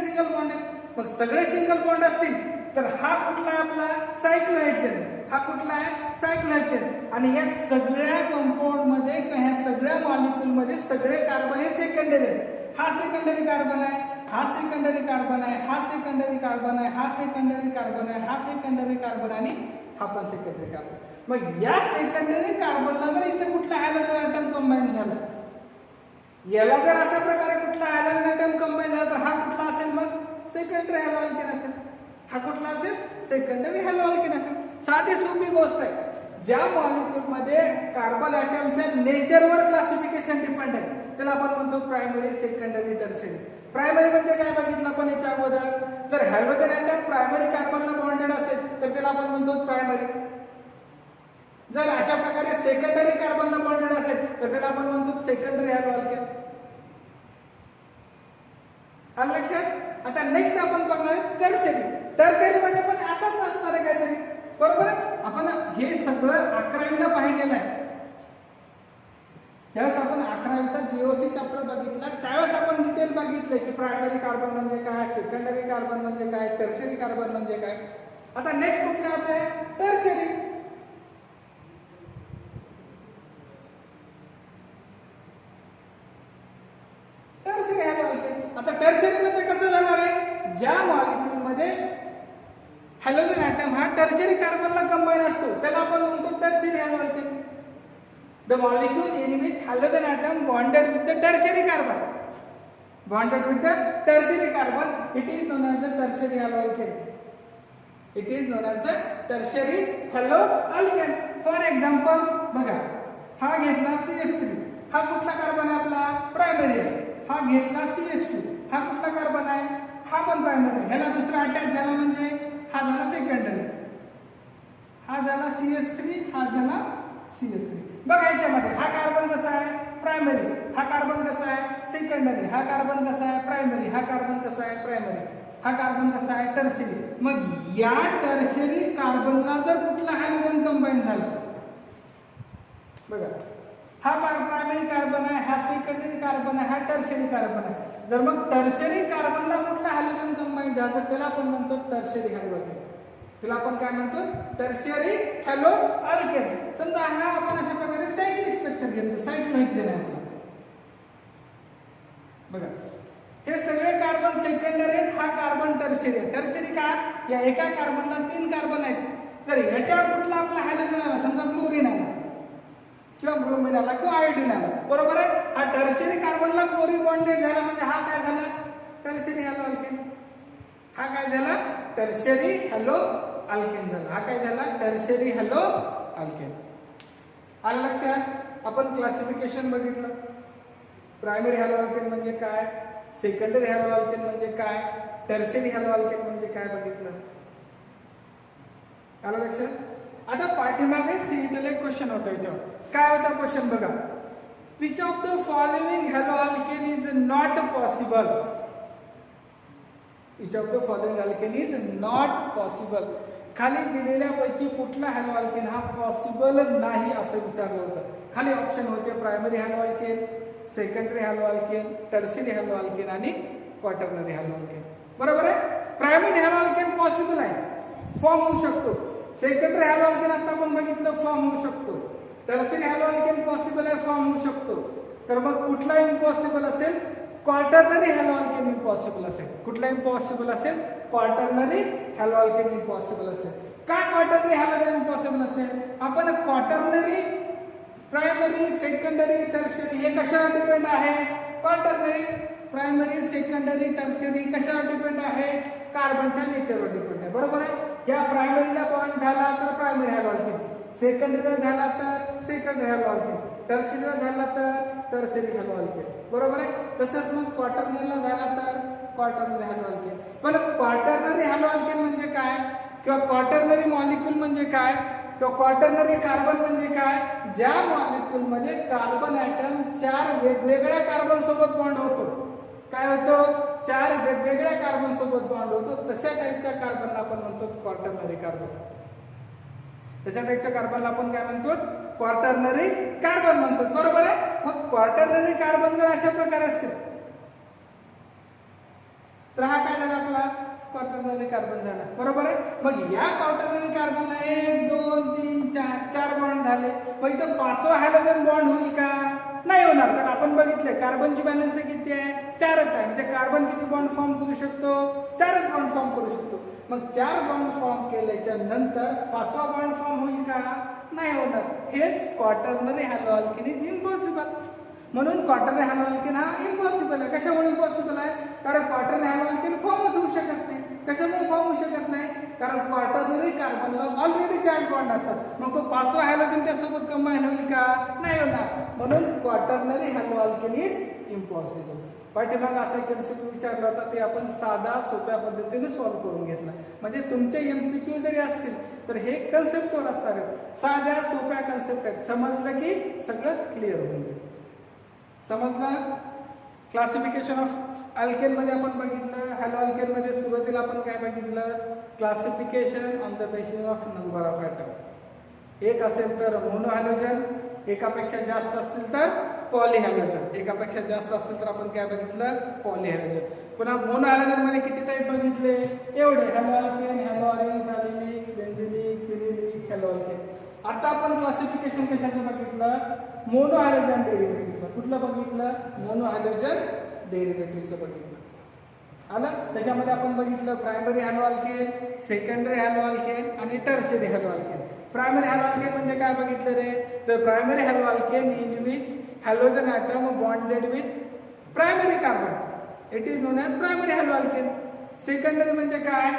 सिंगल बॉन्ड आहेत. मग सगळे सिंगल बॉन्ड असतील तर हा कुठला आपला सायक्लोहेक्सेन, हा कुठला आहे सायक्लोहेक्सेन. आणि या सगळ्या कंपाऊंड मध्ये किंवा ह्या सगळ्या मॉलिक्यूल मध्ये सगळे कार्बन हे सेकंडरी आहेत. हा सेकंडरी कार्बन आहे, हा सेकंडरी कार्बन आहे, हा सेकंडरी कार्बन आहे, हा सेकंडरी कार्बन आहे, हा सेकंडरी कार्बन आणि हा पण सेकंडरी कार्बन. मग या सेकंडरी कार्बनला जर इथे कुठला हॅलोजन ॲटम कंबाईन झाला, याला जर अशा प्रकारे कुठला हॅलोजन ॲटम कंबाईन झाला तर हा कुठला असेल, मग सेकंडरी हॅलो अल्केन असेल. हा कुठला असेल सेकंडरी हॅलो अल्केन असेल. साधी सोपी गोष्ट आहे. ज्या मॉलिक्यूल मध्ये कार्बन ॲटमच्या नेचरवर क्लासिफिकेशन डिपेंड आहे त्याला आपण म्हणतो प्रायमरी, सेकंडरी, टर्शियरी. प्रायमरी म्हणजे काय बघितलं आपण याच्या अगोदर, जर हॅलोजन ॲटम प्रायमरी कार्बनला बॉन्डेड असेल तर त्याला आपण म्हणतो प्रायमरी. जर अशा प्रकारे सेकंडरी कार्बनला बॉन्डेड असेल तर त्याला आपण म्हणतो सेकंडरी हॅलो अल्केन. आलं लक्षात. आता नेक्स्ट आपण बघणार टर्शियरी. टर्शियरी मध्ये पण असंच असणार आहे काहीतरी, बरोबर. आपण हे सगळं 11वीला पाहिलेलं आहे. ज्यावेळेस आपण 11वीचा जीओसी चॅप्टर बघितला त्यावेळेस आपण डिटेल बघितले की प्रायमरी कार्बन म्हणजे काय, सेकंडरी कार्बन म्हणजे काय, टर्शियरी कार्बन म्हणजे काय. आता नेक्स्ट कुठले आपले टर्शियरी. Tertiary halo alkane. आता टर्शियरी मध्ये कसं जाणार आहे, ज्या मॉलिक्यूल मध्ये हॅलोजन ॲटम हा टर्शियरी कार्बनला कंबाईन असतो त्याला आपण म्हणतो tertiary halo alkane. The molecule in which halogen atom bonded with the tertiary carbon, bonded with the tertiary carbon, it is known as the tertiary haloalkane. It is known as the tertiary haloalkane. For example, बघा हा घेतला CH3, हा कुठला carbon आहे आपला primary आहे. हा घेतला CH2, हा कुठला कार्बन आहे, हा पण प्रायमरी आहे. ह्याला दुसरा अटॅच झाला म्हणजे हा झाला सेकंडरी. हा झाला CH3, हा झाला CH3. बघा याच्यामध्ये हा कार्बन कसा आहे प्रायमरी, हा कार्बन कसा आहे सेकंडरी, हा कार्बन कसा आहे प्रायमरी, हा कार्बन कसा आहे प्रायमरी, हा कार्बन कसा आहे टर्शियरी. मग या टर्शियरी कार्बनला जर कुठला हॅलोजन कंबाईन झाला, बघा हा प्रायमरी कार्बन आहे, हा सेकंडरी कार्बन आहे, हा टर्शियरी कार्बन आहे. जर मग टर्शियरी कार्बनला कुठला हॅलोजन कंबाईन झाला तर त्याला आपण म्हणतो टर्शियरी हॅलोजन. त्याला आपण काय म्हणतो टर्शियरी हॅलो अल्केन. समजा हा आपण अशा प्रकारे सायक्लिक स्ट्रक्चर घेतलं, सायक्लोहेक्सेन आहे. बघा हे सगळे कार्बन कार्बन सेकंडरी आहेत, हा कार्बन टर्शियरी आहे. टर्शियरी काय, या एका कार्बनला 3 कार्बन आहेत, तर याच्यावर कुठला आपला हॅलोजन आला, समजा क्लोरीन आला किंवा ब्रोमीन आला किंवा आयोडीन आला, बरोबर आहे. हा टर्शियरी कार्बनला क्लोरीन बॉन्डेड झाला म्हणजे हा काय झाला, टर्शियरी हॅलो अल्केन. हा काय झाला, टर्शियरी हॅलो अल्केन झाला. हा काय झाला, टर्शियरी हॅलो अल्केन. आलं लक्षात. आपण क्लासिफिकेशन बघितलं. प्रायमरी हॅलो अल्केन म्हणजे काय, सेकंडरी हॅलो अल्केन म्हणजे काय, टर्शियरी हॅलो अल्केन म्हणजे काय बघितलं. आलं लक्षात. आता पाठीमागे सीईटीला एक क्वेश्चन होता, याच्यावर काय होता क्वेश्चन बघा. Which of the following hello alkane is not possible. Which of the following alkane is not possible. खाली दिलेल्यापैकी कुठला हॅलो अल्केन हा पॉसिबल नाही असं विचारलं होतं. खाली ऑप्शन होते primary halo alkane, secondary halo alkane, tertiary halo alkane आणि क्वाटर्नरी हॅलो अल्केन. बरोबर आहे. प्रायमरी हॅलो अल्केन पॉसिबल आहे, फॉर्म होऊ शकतो. सेकंडरी हॅलो अल्केन आता आपण बघितलं फॉर्म होऊ शकतो. टर्शियरी हॅलो अल्केन पॉसिबल आहे, फॉर्म होऊ शकतो. तर मग कुठला इम्पॉसिबल असेल, क्वाटर्नरी हॅलो अल्केन इम्पॉसिबल असेल. कुठला इम्पॉसिबल असेल, क्वाटर्नरी हॅलो अल्केन इम्पॉसिबल असेल. का क्वाटर्नरी हॅलो अल्केन इम्पॉसिबल असेल, आपण क्वाटर्नरी, प्रायमरी, सेकंडरी, टर्शियरी हे कशावर डिपेंड आहे, क्वाटर्नरी, प्रायमरी, सेकंडरी, टर्शियरी कशावर डिपेंड आहे, कार्बनच्या नेचरवर डिपेंड आहे. बरोबर आहे. या प्रायमरीला बॉन्ड झाला तर प्रायमरी हॅलो अल्केन, सेकंडरीला झाला तर सेकंडरी हॅलो अल्केन, टर्शियरीला झाला तर टर्शियरी हॅलो अल्केन. बरोबर आहे. तसंच मग क्वाटर्नरीला झाला तर क्वाटर्नरी हॅलो अल्केन. पण क्वाटर्नरी हॅलो अल्केन म्हणजे काय, किंवा क्वाटर्नरी मॉलिक्यूल म्हणजे काय, किंवा क्वाटर्नरी कार्बन म्हणजे काय, ज्या मॉलिक्यूल मध्ये कार्बन ॲटम 4 वेगवेगळ्या कार्बन सोबत बॉन्ड होतो. काय होतो, 4 वेगवेगळ्या कार्बन सोबत बॉन्ड होतो, तशा टाईपच्या कार्बनला आपण म्हणतो क्वाटर्नरी कार्बन. तशा टाईपच्या कार्बनला आपण काय म्हणतो, क्वाटर्नरी कार्बन म्हणतो. बरोबर आहे. मग क्वाटर्नरी कार्बन जर अशा प्रकारे असतील तर हा काय झाला आपला क्वाटर्नरी कार्बन झाला. बरोबर आहे. मग या क्वाटर्नरी कार्बनला 1 2 3 4 बॉन्ड झाले. मग इथं 5वा हॅलोजन बॉन्ड होईल का, नाही होणार. तर आपण बघितले कार्बनची व्हॅलेन्सी किती आहे, 4च आहे. म्हणजे कार्बन किती बॉन्ड फॉर्म करू शकतो, 4च बॉन्ड फॉर्म करू शकतो. मग 4 बॉन्ड फॉर्म केल्याच्या नंतर 5वा बॉन्ड फॉर्म होईल का, नाही होणार. हेच quaternary hello alkane is impossible. म्हणून क्वाटर्नरी हॅलो अल्केन हा इम्पॉसिबल आहे. कशामुळे इम्पॉसिबल आहे, कारण क्वाटर्नरी हॅलो अल्केन फॉर्मच होऊ शकत नाही. कशामुळे फॉर्म होऊ शकत नाही, कारण क्वाटर्नरी कार्बनला ऑलरेडी 4 बॉन्ड असतात. मग तो 5वा हॅलोजन त्यासोबत कंबाईन होईल का, नाही होणार. म्हणून quaternary hello alkane is impossible. पाठीमाग असा एक एमसीक्यू विचारला होता, ते आपण साधा सोप्या पद्धतीने सॉल्व्ह करून घेतला. म्हणजे तुमचे एमसीक्यू जरी असतील तर हे कन्सेप्टवर असणार आहेत, साध्या सोप्या कन्सेप्ट आहेत. समजलं की सगळं क्लिअर होऊन जाईल. समजलं. क्लासिफिकेशन ऑफ अल्केन मध्ये आपण बघितलं. हॅलो अल्केन मध्ये सुरुवातीला आपण काय बघितलं, classification on the basis of number of atom. एक असेल तर मोनो हॅलोजन, एकापेक्षा जास्त असतील तर पॉली हॅलोजन, एकापेक्षा जास्त असतील तर आपण काय बघितलं, पॉली हॅलोजन. पुन्हा मोनो हॅलोजन मध्ये किती टाईप बघितले, एवढे, हॅलो अल्केन, हॅलो ऑरेंज, सॅलिनिक, बेंझिलिक, फिनिलिक, हॅलो अल्केन. आता आपण क्लासिफिकेशन कशाचं बघितलं, मोनो हॅलोजन डेरिव्हेटिव्हचं. कुठलं बघितलं, मोनो हॅलोजन डेरिव्हेटिव्हचं बघितलं. आलं. त्याच्यामध्ये आपण बघितलं primary halo alkane, secondary halo alkane आणि tertiary halo alkane. Primary halo alkane म्हणजे काय बघितलं रे, तर primary halo alkane in which halogen atom bonded with primary carbon, it is known as primary halo alkane. Secondary म्हणजे काय,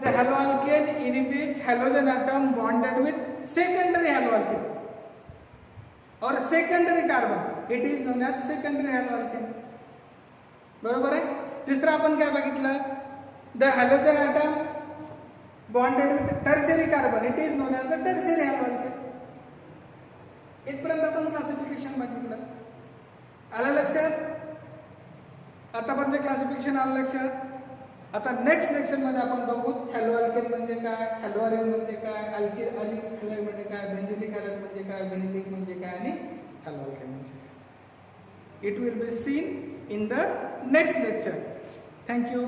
the halo alkane in which halogen atom bonded with secondary halo alkane और secondary carbon, it is known as secondary halo alkane. बरोबर आहे. तिसरं आपण काय बघितलं, the halogen atom bonded with tertiary carbon, it is known as the tertiary halo alkane. इथपर्यंत आपण classification बघितलं. आलं लक्षात. आतापर्यंत क्लासिफिकेशन आलं लक्षात. आता नेक्स्ट लेक्चरमध्ये आपण बघू हॅलो अल्केन म्हणजे काय, हॅलो ऑरेंज म्हणजे काय, अल्किल अलिक हॅलाइड म्हणजे काय, बेंझिलिक हॅलाइड म्हणजे काय, बेंझिलिक म्हणजे काय आणि हॅलो अल्केन म्हणजे काय. It will be seen in the next lecture. Thank you.